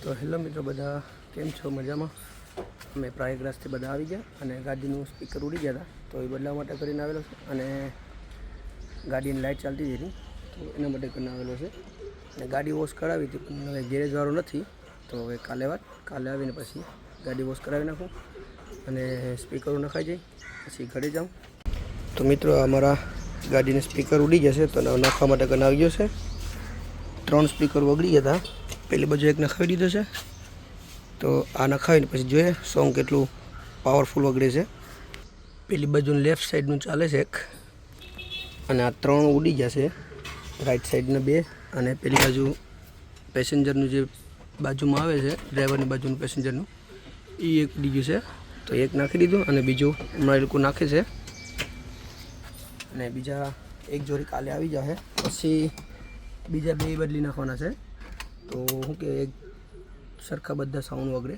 તો હેલો મિત્રો, બધા કેમ છો? મજામાં? અમે પ્રયાગરાજથી બધા આવી ગયા અને ગાડીનું સ્પીકર ઉડી ગયા હતા, તો એ બદલાવા માટે કરીને આવેલો છે. અને ગાડીની લાઇટ ચાલતી હતી તો એના માટે કરીને આવેલો છે. અને ગાડી વોશ કરાવી હતી પણ હવે ગેરેજવાળો નથી, તો હવે કાલે આવીને પછી ગાડી વોશ કરાવી નાખું અને સ્પીકરો નખાઈ જાય પછી ઘરે જાઉં. તો મિત્રો, અમારા ગાડીનું સ્પીકર ઉડી જશે તો નાખવા માટે કરીને આવી ગયો છે. 3 સ્પીકર વગડી ગયા હતા. પેલી બાજુ એક નખાવી દીધો છે, તો આ નખાવીને પછી જોઈએ સોંગ કેટલું પાવરફુલ વગડે છે. પેલી બાજુ લેફ્ટ સાઈડનું ચાલે છે એક, અને આ 3 ઉડી જશે. રાઈટ સાઈડના 2 અને પેલી બાજુ પેસેન્જરનું જે બાજુમાં આવે છે, ડ્રાઈવરની બાજુનું પેસેન્જરનું, એ એક ઉડી ગયું છે. તો એક નાખી દીધું અને બીજું હમણાં એ લોકો નાખે છે. અને બીજા એક જોડી કાલે આવી જશે, પછી બીજા 2 બદલી નાખવાના છે. તો શું કે એક સરખા બધા સાઉન્ડ વગેરે.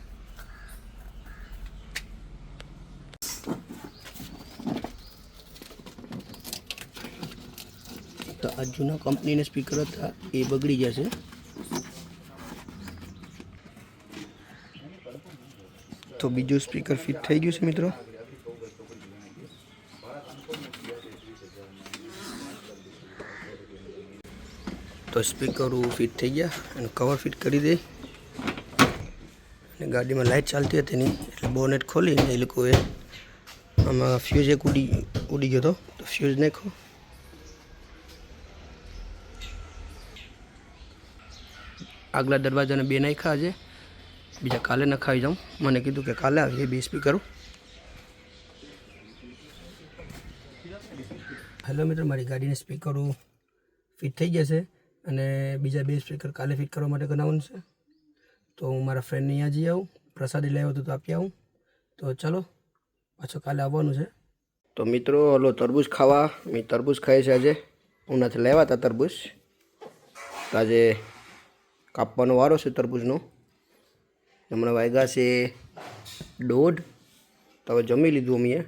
તો આ જૂના કંપનીના સ્પીકર હતા એ બગડી જશે. તો બીજું સ્પીકર ફિટ થઈ ગયું છે મિત્રો. તો સ્પીકરો ફિટ થઈ ગયા અને કવર ફિટ કરી દે. અને ગાડીમાં લાઇટ ચાલતી હતી નહીં એટલે બોનેટ ખોલીને એ લોકોએ આમાં ફ્યુઝ એક ઉડી ગયો હતો, તો ફ્યુઝ નાખો. આગલા દરવાજાને 2 નાખ્યા છે, બીજા કાલે નખાવી જાઉં. મને કીધું કે કાલે આવીએ 2 સ્પીકરો. હેલો મિત્રો, મારી ગાડીના સ્પીકરો ફિટ થઈ જશે અને બીજા 2 સ્પીકર કાલે ફિટ કરવા માટે બનાવવાનું છે. તો હું મારા ફ્રેન્ડને અહીંયા જઈ આવું, પ્રસાદી લાવ્યો હતો તો આપી આવું. તો ચાલો, પાછો કાલે આવવાનું છે. તો મિત્રો, હલો તરબૂચ ખાવા. મેં તરબૂચ ખાય છે આજે. ઉનાથી લાવ્યા હતા તરબૂચ. તો આજે કાપવાનો વારો છે તરબૂચનો. હમણાં વાગ્યા છે 1:30. તો હવે જમી લીધું અમે,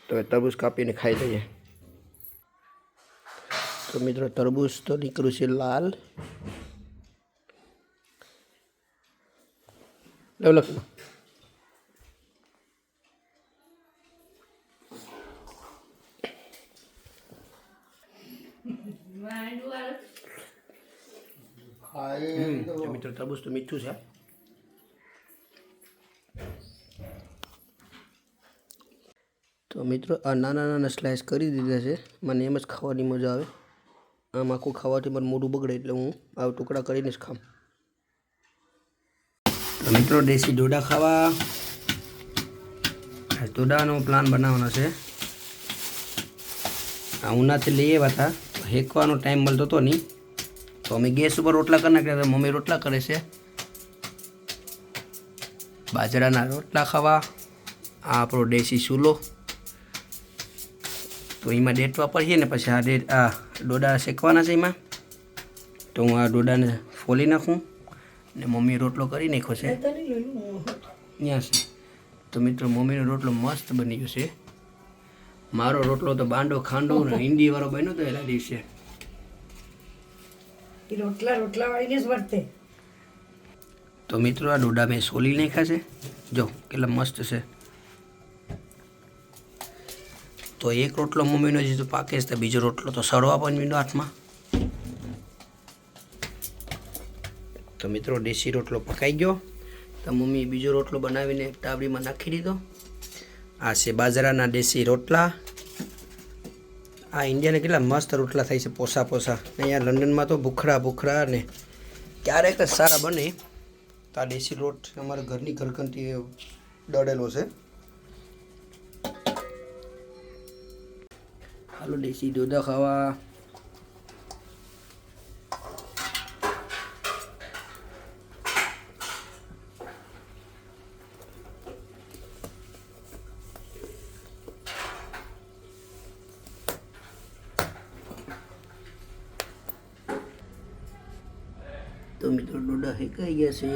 તો હવે તરબૂચ કાપીને ખાઈ લઈએ. તો મિત્રો, તરબૂચ તો નીકળ્યું છે લાલ. લખો મિત્રો, તરબૂચ તો મીઠું છે. તો મિત્રો, આ નાના સ્લાઇસ કરી દીધા છે. મને એમ જ ખાવાની મજા આવે. આમ આખું ખાવાથી મને મોઢું બગડે એટલે હું આ ટુકડા કરીને જ ખામ. તો મિત્રો, દેશી ડોડા ખાવા. ડોડાનો પ્લાન બનાવવાનો છે. આ ઉનાથી લઈ આવ્યા હતા, હેકવાનો ટાઈમ મળતો હતો નહીં, તો અમે ગેસ ઉપર રોટલા કરી નાખ્યા. મમ્મી રોટલા કરે છે, બાજરાના રોટલા ખાવા. આ આપણો દેશી ચૂલો. તો એમાં ડેટ વાપરીએ ને પછી આ ડોડા શેકવાના છે એમાં. તો હું આ ડોડાને ફોલી નાખું ને મમ્મી રોટલો કરી નાખ્યો છે ત્યાં છે. તો મિત્રો, મમ્મીનો રોટલો મસ્ત બની ગયો છે. મારો રોટલો તો બાંડો ખાંડો ને હિન્દી વાળો બન્યો તો એના દિવસે. રોટલા વાળીને જ વર્તે. તો મિત્રો, આ ડોડા મેં સોલી નાખ્યા છે. જો કેટલા મસ્ત છે. તો એક રોટલો મમ્મીનો જે તો પાકે છે, બીજો રોટલો તો સડવા પણ મીંડો હાથમાં. તો મિત્રો, દેશી રોટલો પકાઈ ગયો. તો મમ્મી બીજો રોટલો બનાવીને તાવડીમાં નાખી દીધો. આ છે બાજરાના દેશી રોટલા. આ ઇન્ડિયાને કેટલા મસ્ત રોટલા થાય છે, પોસા. અહીંયા લંડનમાં તો ભૂખરા ને ક્યારેક જ સારા બને. તો આ દેશી રોટ અમારા ઘરની ઘરકંટી દળેલો છે. હાલો દેશી ડોડા ખાવા. તો મિત્રો, ડોડા શેકાઈ ગયા છે.